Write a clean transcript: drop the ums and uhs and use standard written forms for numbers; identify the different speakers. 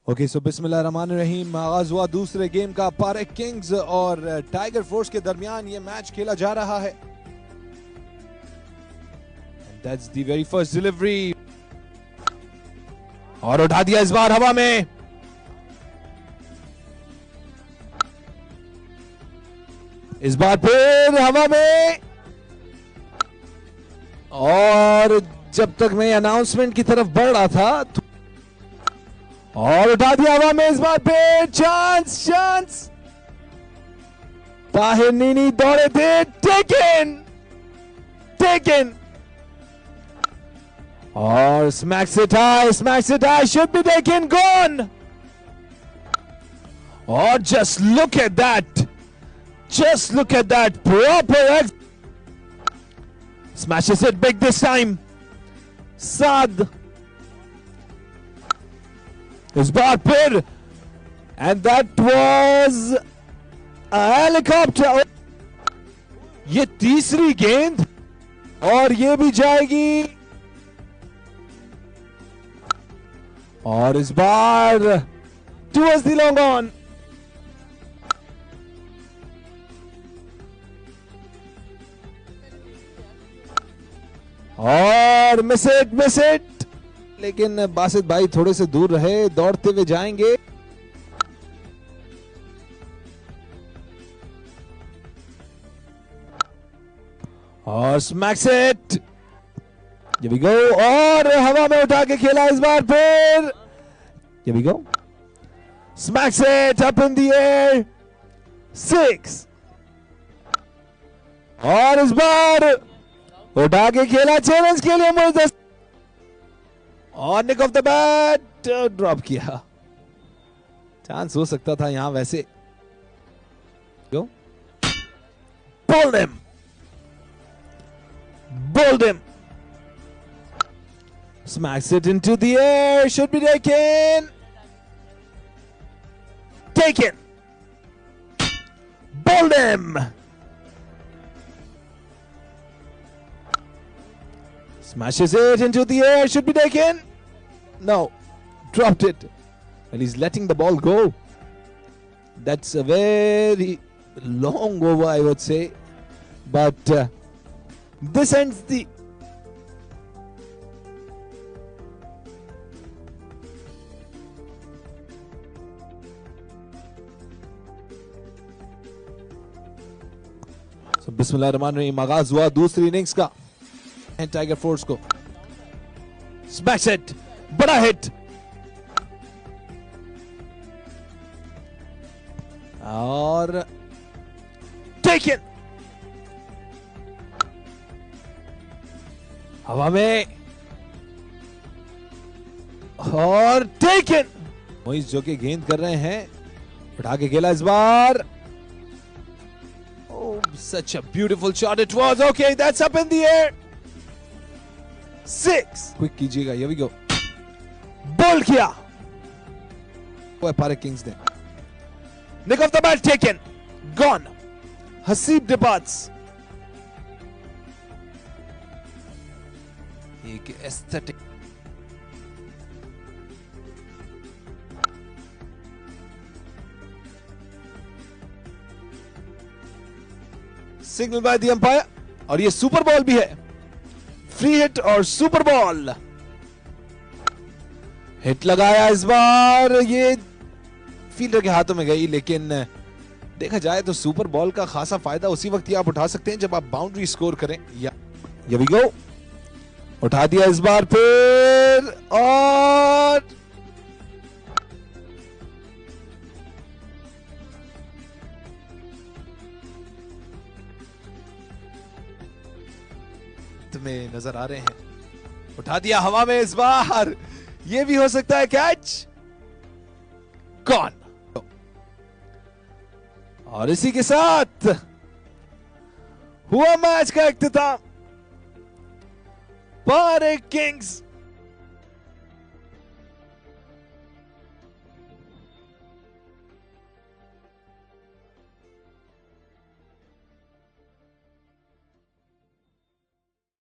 Speaker 1: Okay so बिस्मिल्लाहिर्रहमानिर्रहीम। आगाज हुआ दूसरे गेम का। पारेख किंग्स और टाइगर फोर्स के दरमियान ये मैच खेला जा रहा है। That's the very first delivery और उठा दिया इस बार हवा में। इस बार फिर हवा में और जब तक मैं अनाउंसमेंट की तरफ बढ़ रहा था और उठा दिया हवा में। इस बार फिर चांस ताहिर नीनी दौड़े थे। टेकन और smacks it high, should be taken, gone. Or just look at that, proper smashes it big this time. Saad is baar phir, and that was a helicopter. ये तीसरी गेंद और ये भी जाएगी और इस बार towards the long on. और मिस इट, लेकिन बासित भाई थोड़े से दूर रहे, दौड़ते हुए जाएंगे। और smacks it, here we go, और हवा में उठा के खेला इस बार फिर। here we go, smacks it up in the air, 6, और इस बार उठा के खेला चैलेंज के लिए मुझे और nick off the bat drop किया। चांस हो सकता था यहां वैसे। go, bowled him, smacks it into the air, should be taken, bowled him, smashes it into the air, should be taken, no, dropped it. Well, he's letting the ball go. That's a very long over, I would say, but this ends the बिस्मिल्लाहिर्रहमानिर्रहीम। आगाज हुआ दूसरी innings का। Tiger force को smash it, बड़ा hit और taken, हवा में और टेकन। मोइस जो कि गेंद कर रहे हैं, उठा के खेला इस बार। Oh, such a beautiful shot it was. Okay, that's up in the air. 6. Quick कीजिएगा, here we go. Ball किया। वो है पारेख किंग्स ने। Nick of the bat taken. Gone. Haseeb departs. एक aesthetic. Signal by the umpire और ये super ball भी है। फ्री हिट और सुपर बॉल। हिट लगाया इस बार, ये फील्डर के हाथों में गई, लेकिन देखा जाए तो सुपर बॉल का खासा फायदा उसी वक्त ही आप उठा सकते हैं जब आप बाउंड्री स्कोर करें। या here we go, उठा दिया इस बार फिर और में नजर आ रहे हैं। उठा दिया हवा में इस बार, ये भी हो सकता है कैच। गॉन। और इसी के साथ हुआ मैच का इख्तिताम। पारेख किंग्स